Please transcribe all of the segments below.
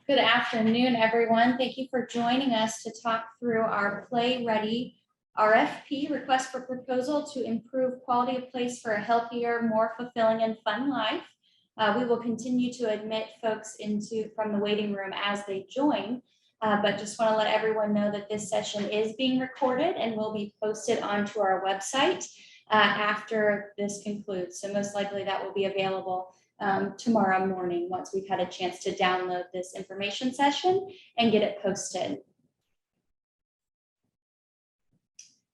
Good afternoon, everyone. Thank you for joining us to talk through our PlayREADI RFP, request for proposal to improve quality of place for a healthier, more fulfilling and fun life. We will continue to admit folks from the waiting room as they join, but just want to let everyone know that this session is being recorded and will be posted onto our website after this concludes. So most likely that will be available tomorrow morning once we've had a chance to download this information session and get it posted.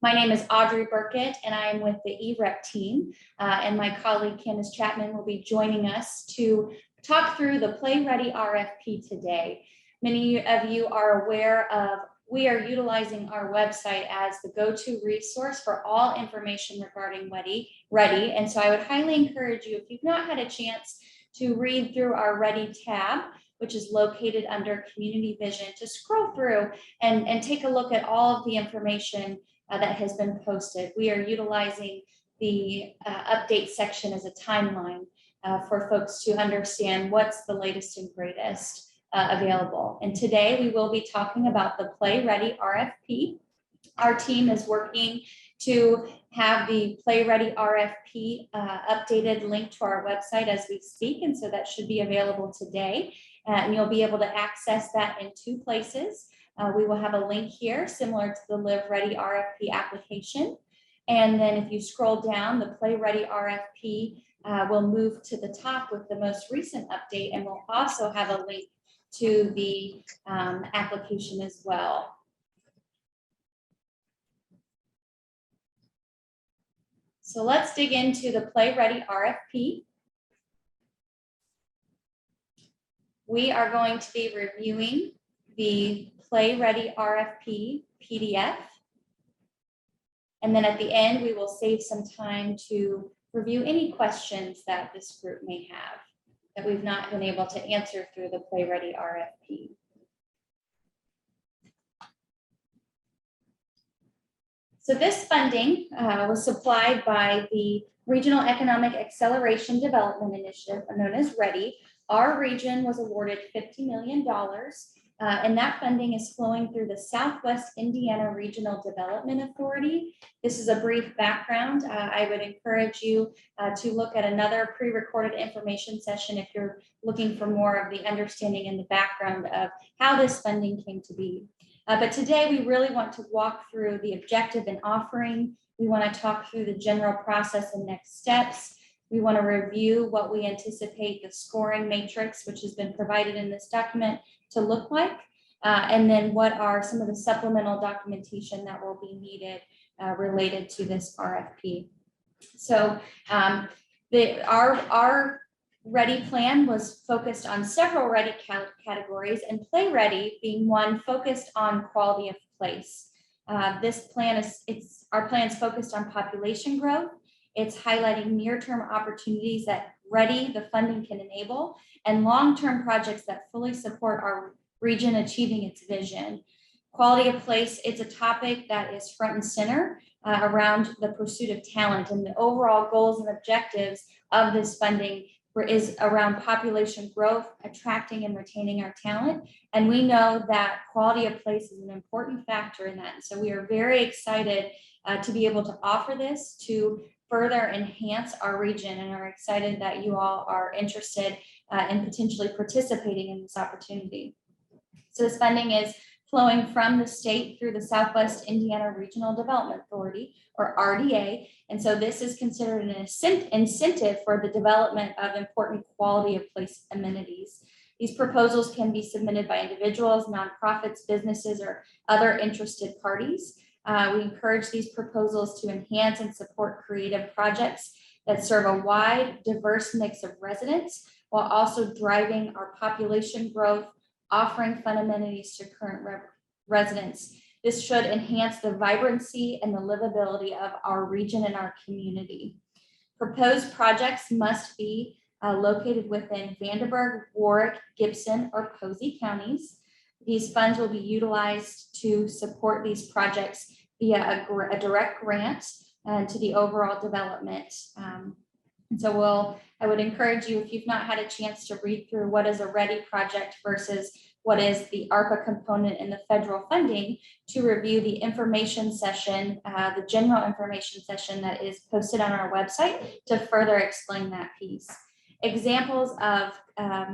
My name is Audrey Burkett and I am with the EREP team, and my colleague Candace Chapman will be joining us to talk through the PlayREADI RFP today. Many of you are aware of we are utilizing our website as the go-to resource for all information regarding READI. And so I would highly encourage you, if you've not had a chance to read through our READI tab, which is located under Community Vision, to scroll through and take a look at all of the information that has been posted. We are utilizing the update section as a timeline for folks to understand what's the latest and greatest available. And today we will be talking about the PlayREADI RFP. Our team is working to have the PlayREADI RFP updated link to our website as we speak. And so that should be available today. And you'll be able to access that in two places. We will have a link here similar to the Live Ready RFP application. And then if you scroll down, the PlayREADI RFP will move to the top with the most recent update, and we'll also have a link to the application as well. So let's dig into the PlayREADI RFP. We are going to be reviewing the PlayREADI RFP PDF. And then at the end, we will save some time to review any questions that this group may have that we've not been able to answer through the PlayREADI RFP. So this funding was supplied by the Regional Economic Acceleration Development Initiative, known as READI. Our region was awarded $50 million, and that funding is flowing through the Southwest Indiana Regional Development Authority. This is a brief background. I would encourage you to look at another pre-recorded information session if you're looking for more of the understanding and the background of how this funding came to be. But today we really want to walk through the objective and offering. We want to talk through the general process and next steps. We want to review what we anticipate the scoring matrix, which has been provided in this document, to look like, and then what are some of the supplemental documentation that will be needed related to this RFP. So our READI plan was focused on several READI categories, and PlayREADI being one focused on quality of place. This plan our plan is focused on population growth. It's highlighting near-term opportunities that READI, the funding, can enable, and long-term projects that fully support our region achieving its vision. Quality of place, it's a topic that is front and center around the pursuit of talent, and the overall goals and objectives of this funding is around population growth, attracting and retaining our talent. And we know that quality of place is an important factor in that. And so we are very excited to be able to offer this to further enhance our region, and are excited that you all are interested in potentially participating in this opportunity. So this funding is flowing from the state through the Southwest Indiana Regional Development Authority, or RDA. And so this is considered an incentive for the development of important quality of place amenities. These proposals can be submitted by individuals, nonprofits, businesses, or other interested parties. We encourage these proposals to enhance and support creative projects that serve a wide, diverse mix of residents, while also driving our population growth, offering fun amenities to current residents. This should enhance the vibrancy and the livability of our region and our community. Proposed projects must be located within Vanderburgh, Warwick, Gibson, or Posey counties. These funds will be utilized to support these projects via a direct grant to the overall development. And so I would encourage you, if you've not had a chance to read through what is a READI project versus what is the ARPA component in the federal funding, to review the information session, the general information session that is posted on our website to further explain that piece. Examples of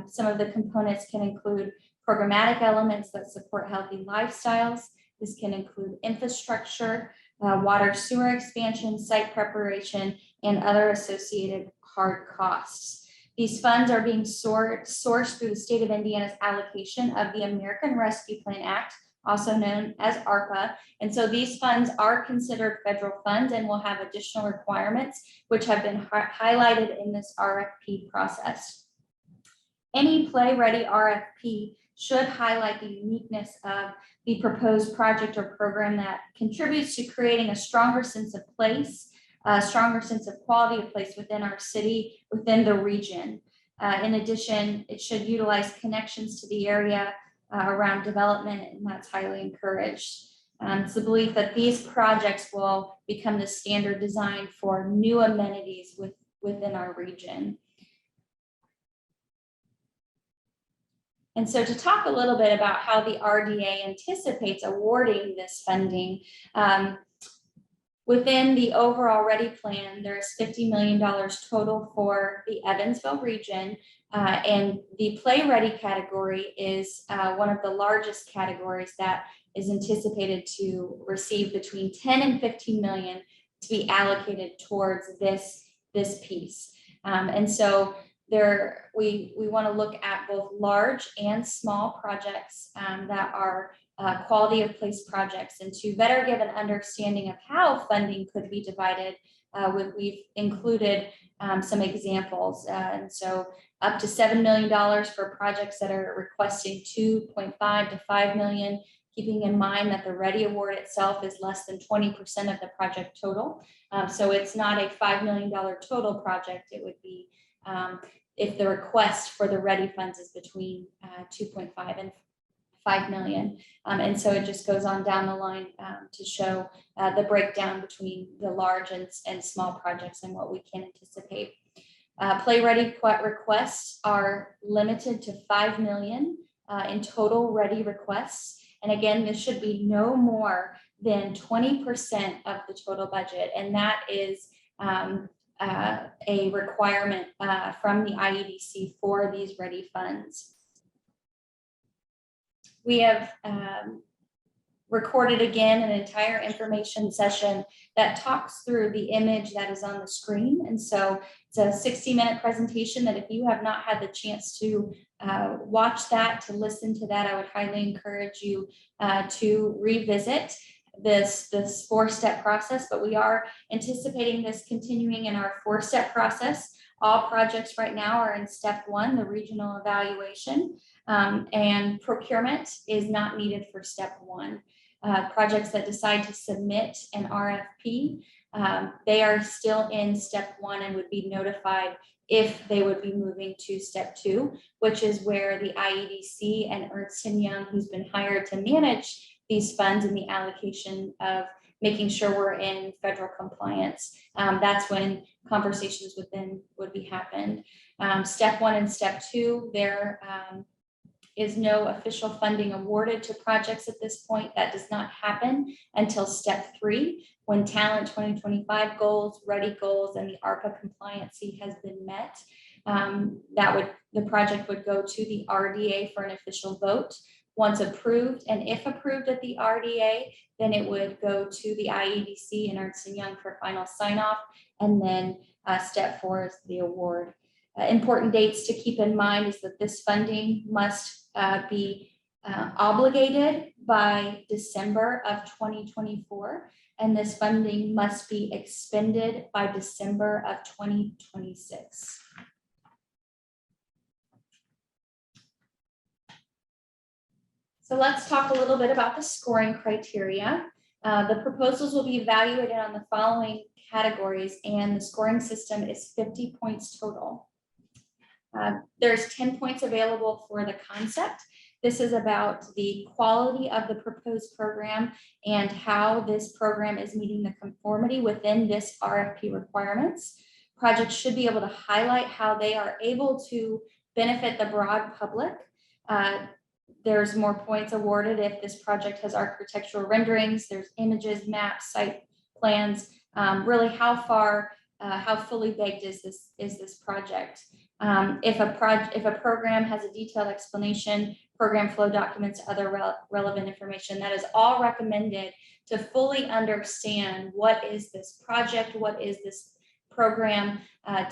some of the components can include programmatic elements that support healthy lifestyles. This can include infrastructure, water sewer expansion, site preparation, and other associated hard costs. These funds are being sourced through the state of Indiana's allocation of the American Rescue Plan Act, also known as ARPA. And so these funds are considered federal funds and will have additional requirements, which have been highlighted in this RFP process. Any PlayREADI RFP should highlight the uniqueness of the proposed project or program that contributes to creating a stronger sense of place, a stronger sense of quality of place within our city, within the region. In addition, it should utilize connections to the area around development, and that's highly encouraged. It's the belief that these projects will become the standard design for new amenities within our region. And so to talk a little bit about how the RDA anticipates awarding this funding, within the overall READI plan, there's $50 million total for the Evansville region, and the PlayREADI category is one of the largest categories that is anticipated to receive between 10 and 15 million to be allocated towards this piece. And so we want to look at both large and small projects that are quality of place projects. And to better give an understanding of how funding could be divided, we've included some examples. And so up to $7 million for projects that are requesting 2.5 to 5 million, keeping in mind that the READI award itself is less than 20% of the project total. So it's not a $5 million total project. It would be if the request for the READI funds is between 2.5 and 5 million. And so it just goes on down the line to show the breakdown between the large and small projects and what we can anticipate. PlayREADI requests are limited to 5 million in total READI requests. And again, this should be no more than 20% of the total budget. And that is a requirement from the IEDC for these READI funds. We have recorded again an entire information session that talks through the image that is on the screen. And so it's a 60-minute presentation that if you have not had the chance to watch that, to listen to that, I would highly encourage you to revisit this 4-step process. But we are anticipating this continuing in our 4-step process. All projects right now are in step 1, the regional evaluation, and procurement is not needed for step 1. Projects that decide to submit an RFP, they are still in step 1 and would be notified if they would be moving to step 2, which is where the IEDC and Ernst & Young, who's been hired to manage these funds and the allocation of making sure we're in federal compliance. That's when conversations with them would be happened. Step 1 and step 2, there is no official funding awarded to projects at this point. That does not happen until step 3, when Talent 2025 goals, READI goals, and the ARPA compliancy has been met. The project would go to the RDA for an official vote. Once approved, and if approved at the RDA, then it would go to the IEDC and Ernst & Young for final sign-off, and then step 4 is the award. Important dates to keep in mind is that this funding must be obligated by December of 2024, and this funding must be expended by December of 2026. So let's talk a little bit about the scoring criteria. The proposals will be evaluated on the following categories, and the scoring system is 50 points total. There's 10 points available for the concept. This is about the quality of the proposed program and how this program is meeting the conformity within this RFP requirements. Projects should be able to highlight how they are able to benefit the broad public. There's more points awarded if this project has architectural renderings, there's images, maps, site plans, really how fully baked is this project. If a program has a detailed explanation, program flow documents, other relevant information, that is all recommended to fully understand what is this project, what is this program,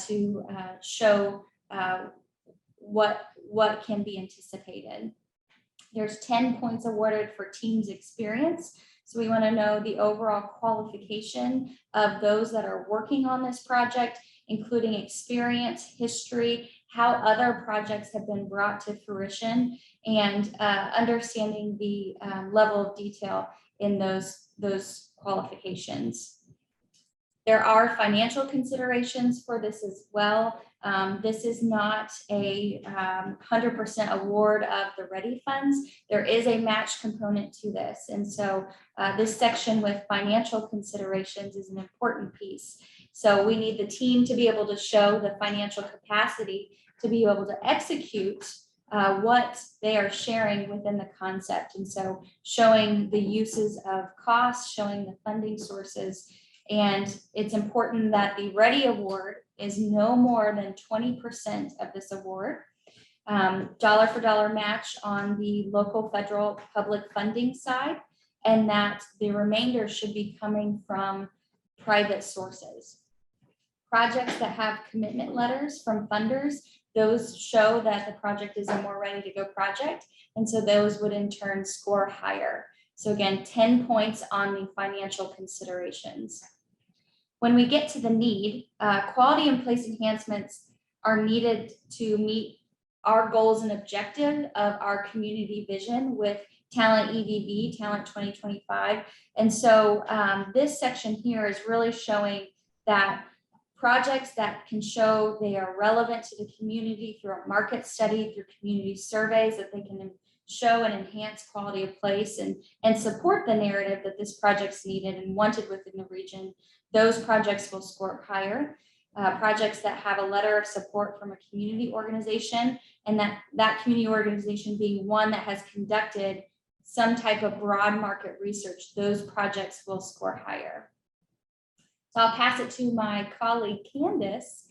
to show what can be anticipated. There's 10 points awarded for team's experience. So we want to know the overall qualification of those that are working on this project, including experience, history, how other projects have been brought to fruition, and understanding the level of detail in those qualifications. There are financial considerations for this as well. This is not a 100% award of the READI funds. There is a match component to this. And so this section with financial considerations is an important piece. So we need the team to be able to show the financial capacity to be able to execute what they are sharing within the concept. And so showing the uses of costs, showing the funding sources. And it's important that the READI award is no more than 20% of this award. Dollar for dollar match on the local federal public funding side, and that the remainder should be coming from private sources. Projects that have commitment letters from funders, those show that the project is a more ready to go project. And so those would in turn score higher. So again, 10 points on the financial considerations. When we get to the need, quality and place enhancements are needed to meet our goals and objective of our community vision with Talent EDV, Talent 2025. And so this section here is really showing that projects that can show they are relevant to the community through a market study, through community surveys, that they can show and enhance quality of place and support the narrative that this project's needed and wanted within the region, those projects will score higher. Projects that have a letter of support from a community organization, and that community organization being one that has conducted some type of broad market research, those projects will score higher. So I'll pass it to my colleague Candace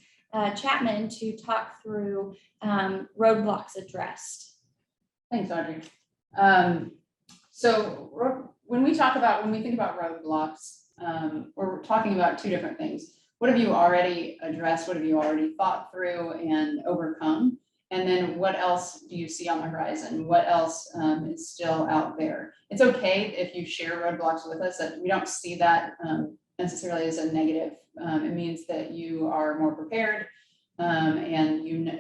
Chapman to talk through roadblocks addressed. Thanks, Audrey. So when we think about roadblocks, we're talking about two different things. What have you already addressed? What have you already thought through and overcome? And then what else do you see on the horizon? What else is still out there? It's okay if you share roadblocks with us. That we don't see that necessarily as a negative. It means that you are more prepared and you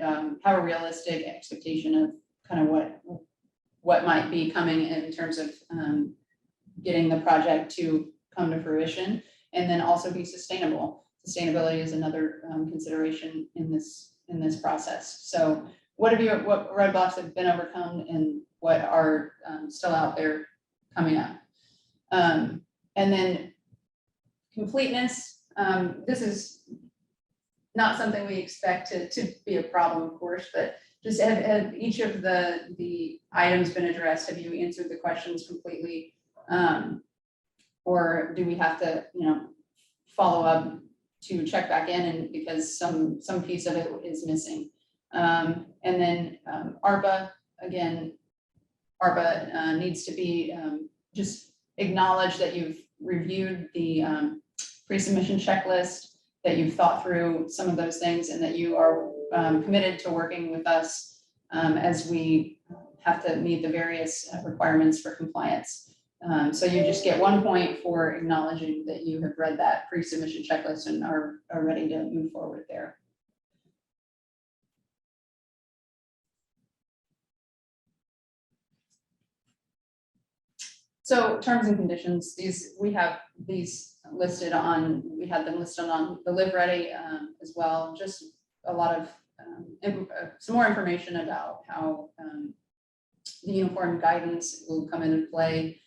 have a realistic expectation of kind of what might be coming in terms of getting the project to come to fruition, and then also be sustainable. Sustainability is another consideration in this process. So what roadblocks have been overcome and what are still out there coming up? And then completeness. This is not something we expect to be a problem, of course, but just have each of the items been addressed? Have you answered the questions completely? Or do we have to, follow up to check back in, and because some piece of it is missing? And then ARPA, again, ARPA needs to be just acknowledge that you've reviewed the pre-submission checklist, that you've thought through some of those things, and that you are committed to working with us as we have to meet the various requirements for compliance. So you just get 1 point for acknowledging that you have read that pre-submission checklist and are ready to move forward there. So terms and conditions, we have these listed on, we had them listed on the Live Ready as well. Just a lot of some more information about how the uniform guidance will come into play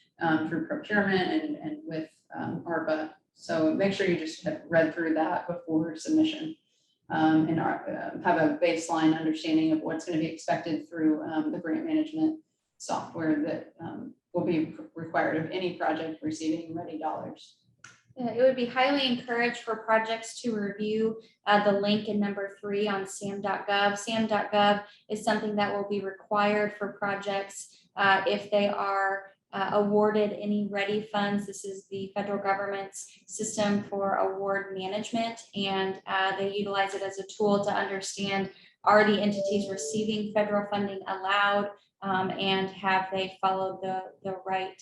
through procurement and with ARPA. So make sure you just have read through that before submission and have a baseline understanding of what's going to be expected through the grant management software that will be required of any project receiving ready dollars. It would be highly encouraged for projects to review the link in number 3 on sam.gov. Sam.gov is something that will be required for projects if they are awarded any ready funds. This is the federal government's system for award management, and they utilize it as a tool to understand, are the entities receiving federal funding allowed, and have they followed the right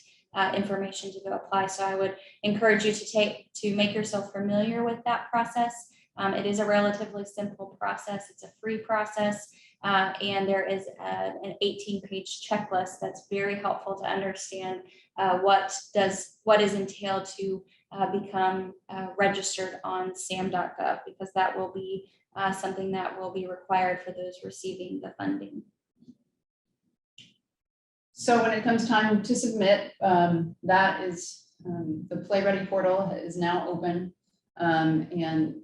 information to go apply. So I would encourage you to make yourself familiar with that process. It is a relatively simple process. It's a free process, and there is an 18-page checklist that's very helpful to understand what is entailed to become registered on sam.gov, because that will be something that will be required for those receiving the funding. So when it comes time to submit, that is, the PlayREADI portal is now open, and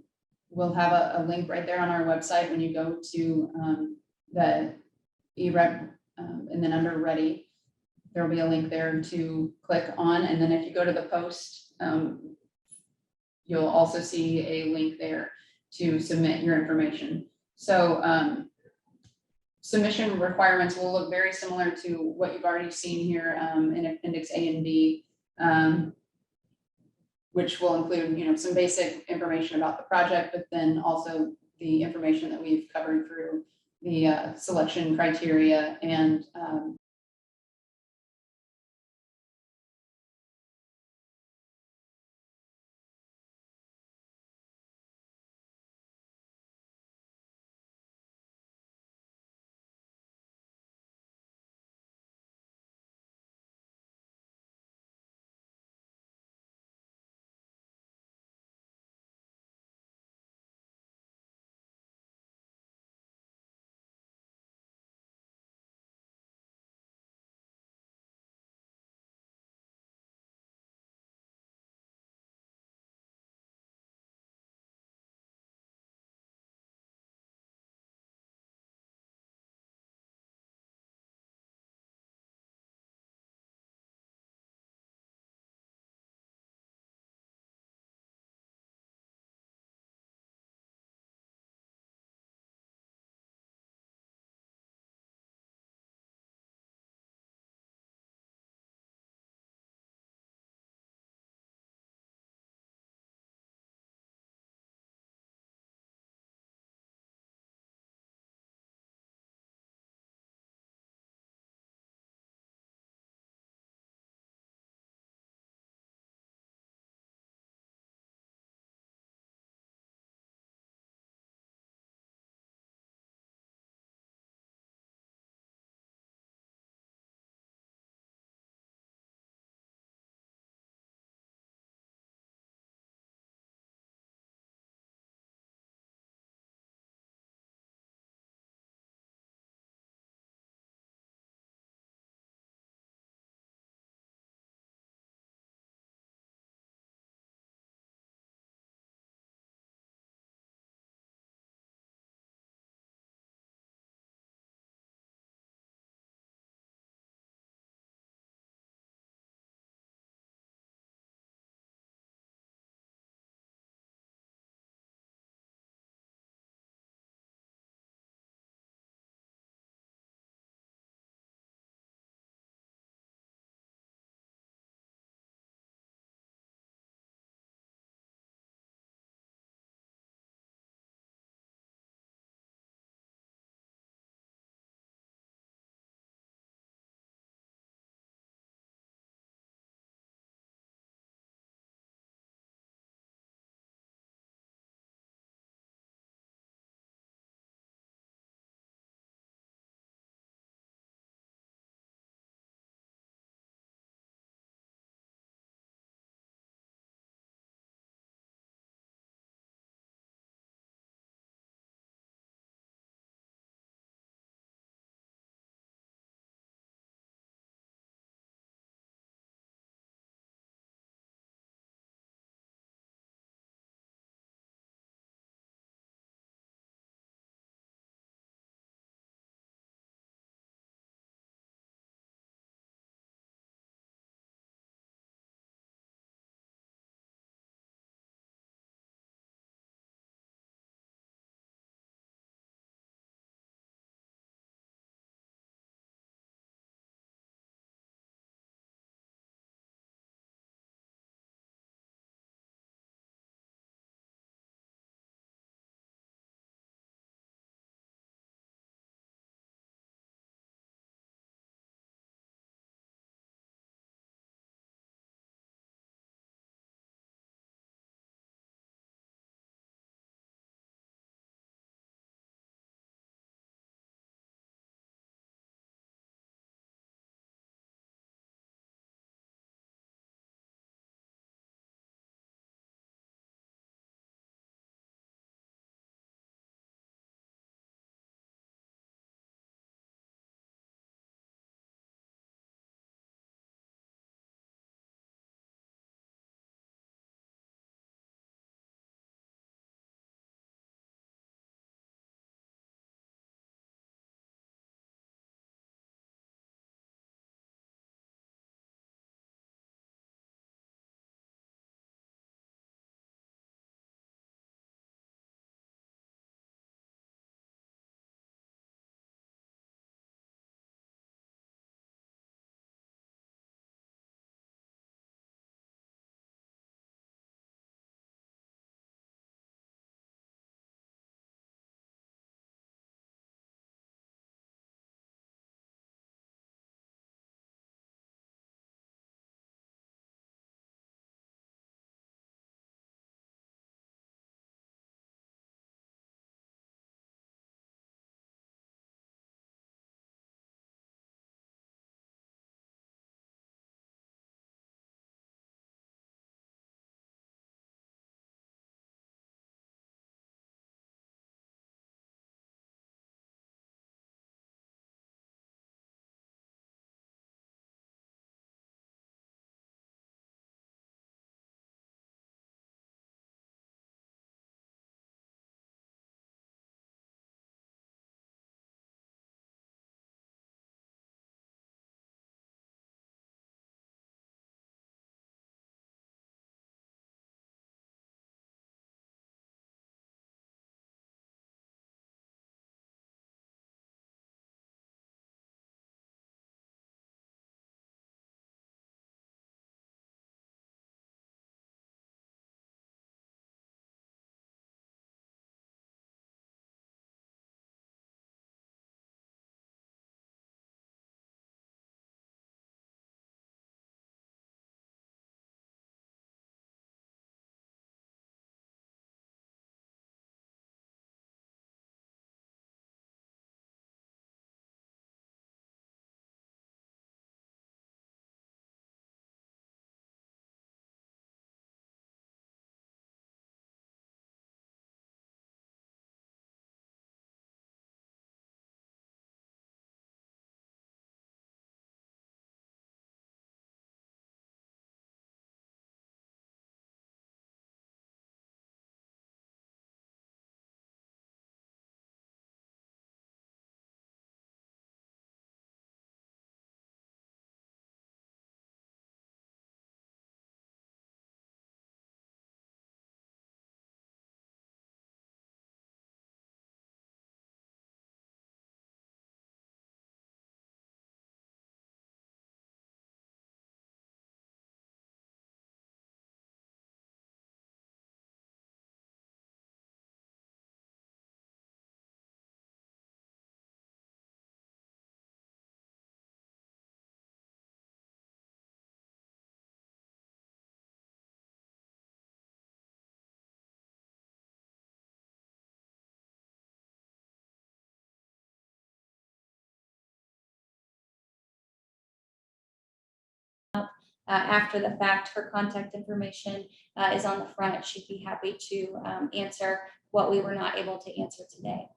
we'll have a link right there on our website when you go to the eRep, and then under Ready, there will be a link there to click on, and then if you go to the post, you'll also see a link there to submit your information. So submission requirements will look very similar to what you've already seen here in Appendix A and B, which will include, some basic information about the project, but then also the information that we've covered through the selection criteria and after the fact. Her contact information is on the front. She'd be happy to answer what we were not able to answer today.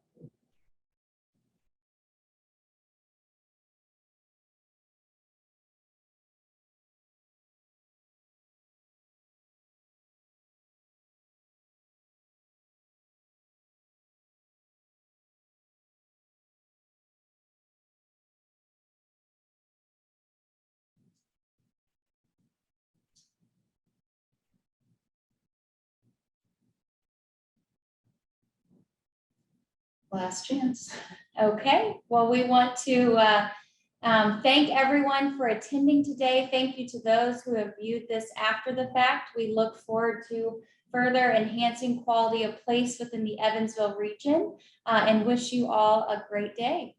Last chance. Okay, well, we want to thank everyone for attending today. Thank you to those who have viewed this after the fact. We look forward to further enhancing quality of place within the Evansville region and wish you all a great day.